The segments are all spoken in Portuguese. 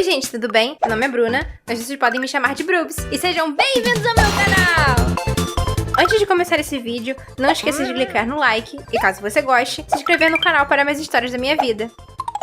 Oi gente, tudo bem? Meu nome é Bruna, mas vocês podem me chamar de Brubs. E sejam bem-vindos ao meu canal! Antes de começar esse vídeo, não esqueça de clicar no like e, caso você goste, se inscrever no canal para mais histórias da minha vida.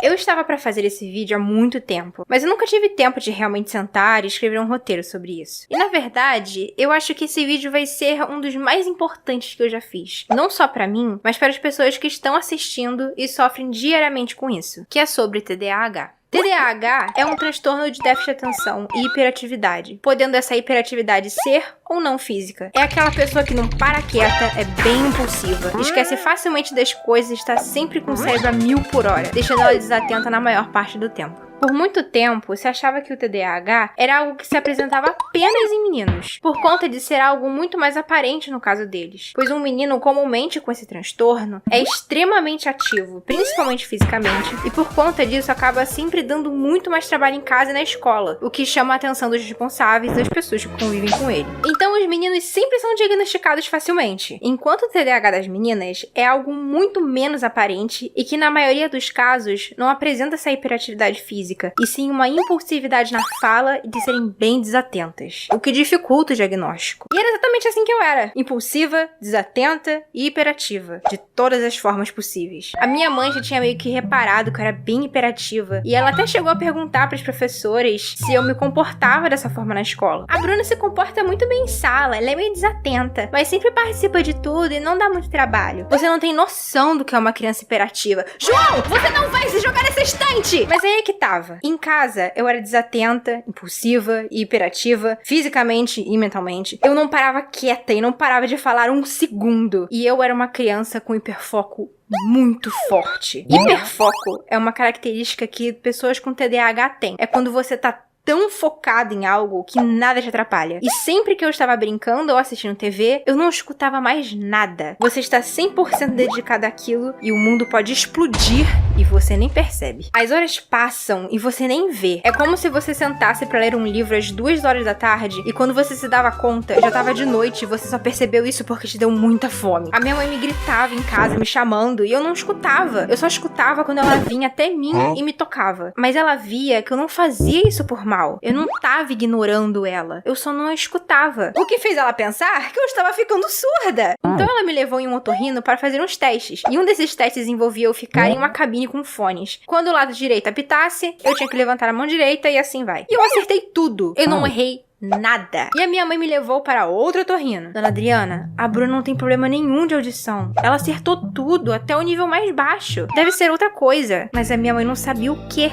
Eu estava para fazer esse vídeo há muito tempo, mas eu nunca tive tempo de realmente sentar e escrever um roteiro sobre isso. E na verdade, eu acho que esse vídeo vai ser um dos mais importantes que eu já fiz. Não só para mim, mas para as pessoas que estão assistindo e sofrem diariamente com isso, que é sobre TDAH. TDAH é um transtorno de déficit de atenção e hiperatividade, podendo essa hiperatividade ser ou não física. É aquela pessoa que não para quieta, é bem impulsiva, esquece facilmente das coisas e está sempre com o cérebro a 1000 por hora, deixando ela desatenta na maior parte do tempo. Por muito tempo, se achava que o TDAH era algo que se apresentava apenas em meninos, por conta de ser algo muito mais aparente no caso deles, pois um menino comumente com esse transtorno é extremamente ativo, principalmente fisicamente, e por conta disso acaba sempre dando muito mais trabalho em casa e na escola, o que chama a atenção dos responsáveis e das pessoas que convivem com ele. Então os meninos sempre são diagnosticados facilmente, enquanto o TDAH das meninas é algo muito menos aparente e que na maioria dos casos não apresenta essa hiperatividade física, e sim uma impulsividade na fala e de serem bem desatentas, o que dificulta o diagnóstico. E era exatamente assim que eu era, impulsiva, desatenta e hiperativa, de todas as formas possíveis. A minha mãe já tinha meio que reparado que eu era bem hiperativa, e ela até chegou a perguntar para as professoras se eu me comportava dessa forma na escola. A Bruna se comporta muito bem em sala, ela é meio desatenta, mas sempre participa de tudo e não dá muito trabalho. Você não tem noção do que é uma criança hiperativa. João, você não vai se jogar nessa estante! Mas aí é que tava. Em casa, eu era desatenta, impulsiva e hiperativa, fisicamente e mentalmente. Eu não parava quieta e não parava de falar um segundo. E eu era uma criança com hiperfoco muito forte. Hiperfoco é uma característica que pessoas com TDAH têm. É quando você tá tão focado em algo que nada te atrapalha. E sempre que eu estava brincando ou assistindo TV, eu não escutava mais nada. Você está 100% dedicado àquilo e o mundo pode explodir e você nem percebe. As horas passam e você nem vê. É como se você sentasse para ler um livro às 2 horas da tarde e quando você se dava conta, já tava de noite e você só percebeu isso porque te deu muita fome. A minha mãe me gritava em casa, me chamando, e eu não escutava. Eu só escutava quando ela vinha até mim e me tocava. Mas ela via que eu não fazia isso por mal. Eu não tava ignorando ela. Eu só não a escutava. O que fez ela pensar que eu estava ficando surda. Então ela me levou em um otorrino para fazer uns testes. E um desses testes envolvia eu ficar em uma cabine com fones. Quando o lado direito apitasse, eu tinha que levantar a mão direita e assim vai. E eu acertei tudo. Eu não errei nada. E a minha mãe me levou para outro otorrino. Dona Adriana, a Bruna não tem problema nenhum de audição. Ela acertou tudo, até o nível mais baixo. Deve ser outra coisa. Mas a minha mãe não sabia o quê.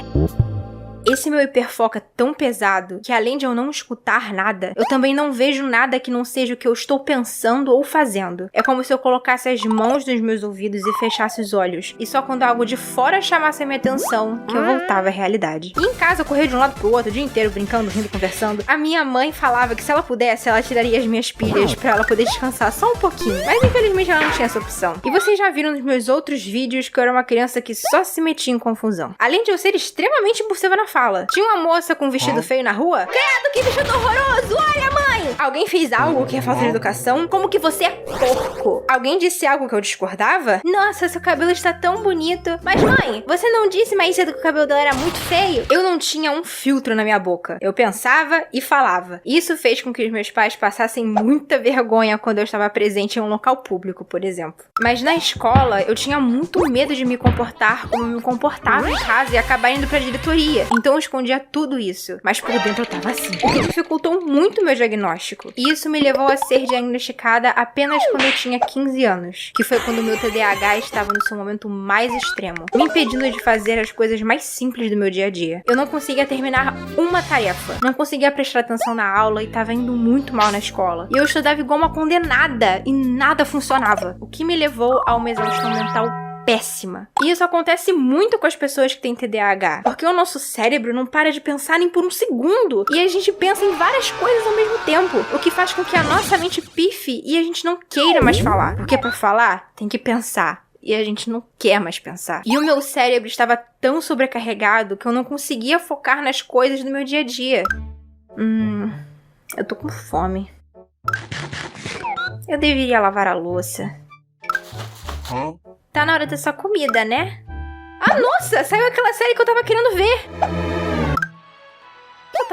Esse meu hiperfoco é tão pesado que além de eu não escutar nada, eu também não vejo nada que não seja o que eu estou pensando ou fazendo. É como se eu colocasse as mãos nos meus ouvidos e fechasse os olhos. E só quando algo de fora chamasse a minha atenção que eu voltava à realidade. E em casa eu corria de um lado pro outro o dia inteiro, brincando, rindo, conversando. A minha mãe falava que se ela pudesse, ela tiraria as minhas pilhas pra ela poder descansar só um pouquinho. Mas infelizmente ela não tinha essa opção. E vocês já viram nos meus outros vídeos que eu era uma criança que só se metia em confusão. Além de eu ser extremamente impulsiva na fala. Tinha uma moça com um vestido feio na rua. Credo, que vestido horroroso! Olha, mãe! Alguém fez algo que é falta de educação? Como que você é porco? Alguém disse algo que eu discordava? Nossa, seu cabelo está tão bonito. Mas, mãe, você não disse mais cedo que o cabelo dela era muito feio? Eu não tinha um filtro na minha boca. Eu pensava e falava. Isso fez com que os meus pais passassem muita vergonha quando eu estava presente em um local público, por exemplo. Mas na escola, eu tinha muito medo de me comportar como eu me comportava em casa e acabar indo pra diretoria. Então eu escondia tudo isso, mas por dentro eu tava assim. O que dificultou muito meu diagnóstico. E isso me levou a ser diagnosticada apenas quando eu tinha 15 anos, que foi quando o meu TDAH estava no seu momento mais extremo, me impedindo de fazer as coisas mais simples do meu dia a dia. Eu não conseguia terminar uma tarefa, não conseguia prestar atenção na aula e tava indo muito mal na escola. E eu estudava igual uma condenada e nada funcionava, o que me levou a uma exaustão mental péssima. E isso acontece muito com as pessoas que têm TDAH, porque o nosso cérebro não para de pensar nem por um segundo, e a gente pensa em várias coisas ao mesmo tempo, o que faz com que a nossa mente pife e a gente não queira mais falar, porque pra falar tem que pensar. E a gente não quer mais pensar. E o meu cérebro estava tão sobrecarregado que eu não conseguia focar nas coisas do meu dia a dia. Eu tô com fome. Eu deveria lavar a louça. Tá na hora da sua comida, né? Ah, nossa! Saiu aquela série que eu tava querendo ver!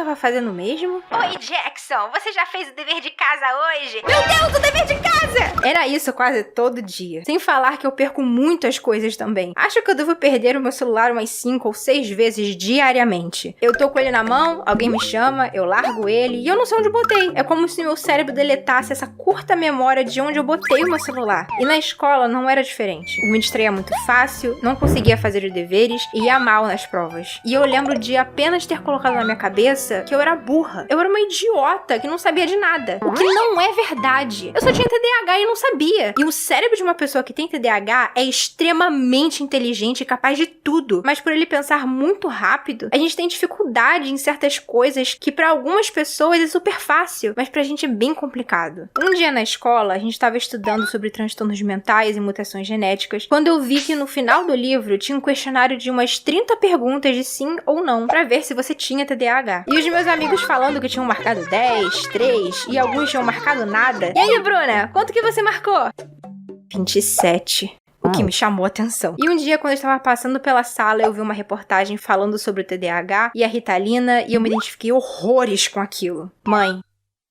tava fazendo mesmo? Oi, Jackson, você já fez o dever de casa hoje? Meu Deus, o dever de casa! Era isso quase todo dia. Sem falar que eu perco muitas coisas também. Acho que eu devo perder o meu celular umas 5 ou 6 vezes diariamente. Eu tô com ele na mão, alguém me chama, eu largo ele e eu não sei onde eu botei. É como se meu cérebro deletasse essa curta memória de onde eu botei o meu celular. E na escola não era diferente. Eu me distraía muito fácil, não conseguia fazer os deveres e ia mal nas provas. E eu lembro de apenas ter colocado na minha cabeça que eu era burra. Eu era uma idiota que não sabia de nada. O que não é verdade. Eu só tinha TDAH e não sabia. E o cérebro de uma pessoa que tem TDAH é extremamente inteligente e capaz de tudo. Mas por ele pensar muito rápido, a gente tem dificuldade em certas coisas que para algumas pessoas é super fácil, mas pra gente é bem complicado. Um dia na escola, a gente estava estudando sobre transtornos mentais e mutações genéticas, quando eu vi que no final do livro tinha um questionário de umas 30 perguntas de sim ou não, pra ver se você tinha TDAH. E os meus amigos falando que tinham marcado 10, 3 e alguns tinham marcado nada. E aí, Bruna, quanto que você marcou? 27. O que me chamou a atenção. E um dia, quando eu estava passando pela sala, eu vi uma reportagem falando sobre o TDAH e a Ritalina e eu me identifiquei horrores com aquilo. Mãe,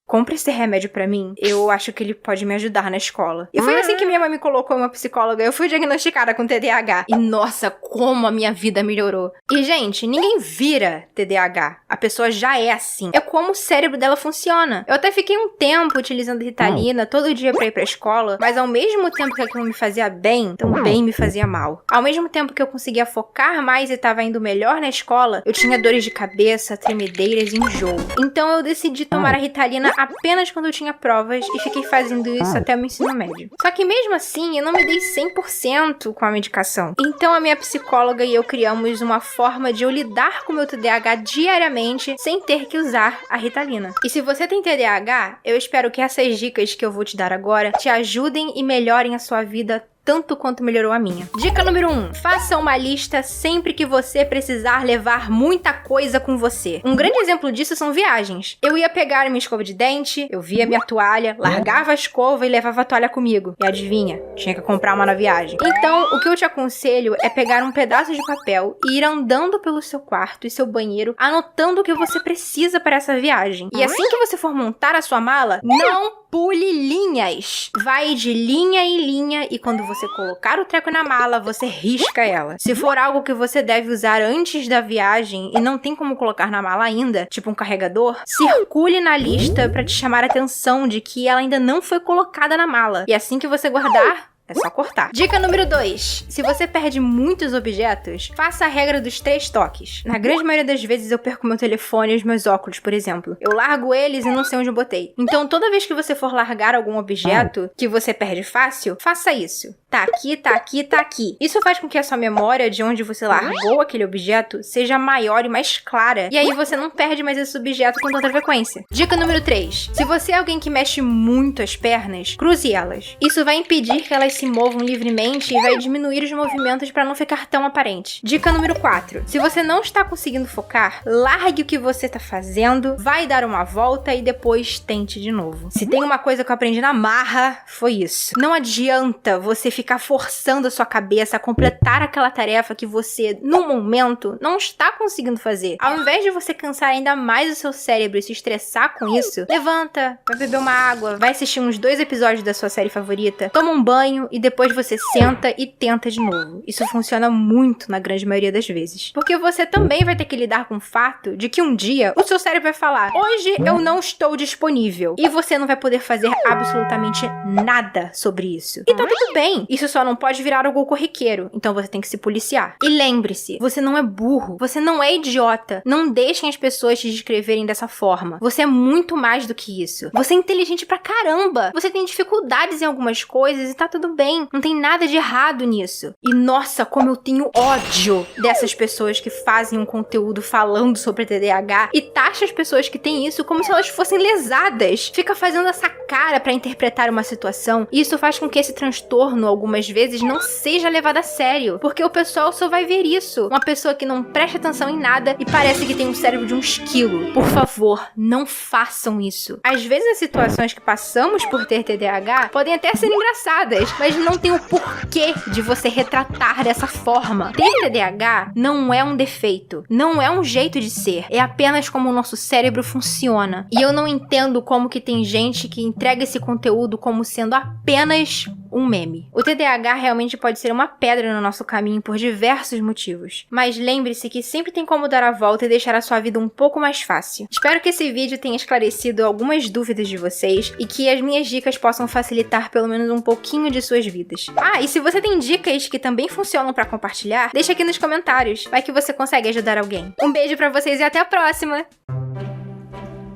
compra esse remédio pra mim, eu acho que ele pode me ajudar na escola. E foi assim que minha mãe me colocou uma psicóloga, eu fui diagnosticada com TDAH. E nossa, como a minha vida melhorou. E gente, ninguém vira TDAH, a pessoa já é assim. É como o cérebro dela funciona. Eu até fiquei um tempo utilizando Ritalina todo dia pra ir pra escola, mas ao mesmo tempo que aquilo me fazia bem, também me fazia mal. Ao mesmo tempo que eu conseguia focar mais e tava indo melhor na escola, eu tinha dores de cabeça, tremedeiras e enjoo. Então eu decidi tomar a Ritalina apenas quando eu tinha provas e fiquei fazendo isso até o meu ensino médio. Só que mesmo assim, eu não me dei 100% com a medicação. Então a minha psicóloga e eu criamos uma forma de eu lidar com o meu TDAH diariamente sem ter que usar a Ritalina. E se você tem TDAH, eu espero que essas dicas que eu vou te dar agora te ajudem e melhorem a sua vida tanto quanto melhorou a minha. Dica número 1. Faça uma lista sempre que você precisar levar muita coisa com você. Um grande exemplo disso são viagens. Eu ia pegar minha escova de dente, eu via minha toalha, largava a escova e levava a toalha comigo. E adivinha? Tinha que comprar uma na viagem. Então, o que eu te aconselho é pegar um pedaço de papel e ir andando pelo seu quarto e seu banheiro, anotando o que você precisa para essa viagem. E assim que você for montar a sua mala, não pule linhas. Vai de linha em linha e quando você colocar o treco na mala, você risca ela. Se for algo que você deve usar antes da viagem e não tem como colocar na mala ainda, tipo um carregador, circule na lista para te chamar a atenção de que ela ainda não foi colocada na mala. E assim que você guardar, é só cortar. Dica número 2. Se você perde muitos objetos, faça a regra dos 3 toques. Na grande maioria das vezes eu perco meu telefone e os meus óculos, por exemplo. Eu largo eles e não sei onde eu botei. Então toda vez que você for largar algum objeto que você perde fácil, faça isso. Tá aqui, tá aqui, tá aqui. Isso faz com que a sua memória de onde você largou aquele objeto seja maior e mais clara. E aí você não perde mais esse objeto com tanta frequência. Dica número 3. Se você é alguém que mexe muito as pernas, cruze elas. Isso vai impedir que elas se movam livremente e vai diminuir os movimentos para não ficar tão aparente. Dica número 4. Se você não está conseguindo focar, largue o que você está fazendo, vai dar uma volta e depois tente de novo. Se tem uma coisa que eu aprendi na marra, foi isso. Não adianta você ficar forçando a sua cabeça a completar aquela tarefa que você, no momento, não está conseguindo fazer. Ao invés de você cansar ainda mais o seu cérebro e se estressar com isso, levanta, vai beber uma água, vai assistir uns 2 episódios da sua série favorita, toma um banho e depois você senta e tenta de novo. Isso funciona muito na grande maioria das vezes. Porque você também vai ter que lidar com o fato de que um dia o seu cérebro vai falar: hoje eu não estou disponível. E você não vai poder fazer absolutamente nada sobre isso. E tá tudo bem. Isso só não pode virar algo corriqueiro. Então você tem que se policiar. E lembre-se, você não é burro. Você não é idiota. Não deixem as pessoas te descreverem dessa forma. Você é muito mais do que isso. Você é inteligente pra caramba. Você tem dificuldades em algumas coisas e tá tudo bem. Não tem nada de errado nisso. E nossa, como eu tenho ódio dessas pessoas que fazem um conteúdo falando sobre TDAH e taxa as pessoas que têm isso como se elas fossem lesadas. Fica fazendo essa cara pra interpretar uma situação. E isso faz com que esse transtorno, algumas vezes não seja levada a sério, porque o pessoal só vai ver isso. Uma pessoa que não presta atenção em nada e parece que tem um cérebro de um esquilo. Por favor, não façam isso. Às vezes as situações que passamos por ter TDAH podem até ser engraçadas, mas não tem o porquê de você retratar dessa forma. Ter TDAH não é um defeito, não é um jeito de ser, é apenas como o nosso cérebro funciona. E eu não entendo como que tem gente que entrega esse conteúdo como sendo apenas um meme. O TDAH realmente pode ser uma pedra no nosso caminho por diversos motivos, mas lembre-se que sempre tem como dar a volta e deixar a sua vida um pouco mais fácil. Espero que esse vídeo tenha esclarecido algumas dúvidas de vocês e que as minhas dicas possam facilitar pelo menos um pouquinho de suas vidas. Ah, e se você tem dicas que também funcionam pra compartilhar, deixa aqui nos comentários, vai que você consegue ajudar alguém. Um beijo pra vocês e até a próxima!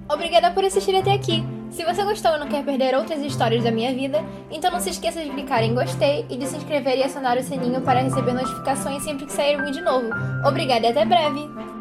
Obrigada por assistir até aqui. Se você gostou e não quer perder outras histórias da minha vida, então não se esqueça de clicar em gostei e de se inscrever e acionar o sininho para receber notificações sempre que sair um vídeo novo. Obrigada e até breve!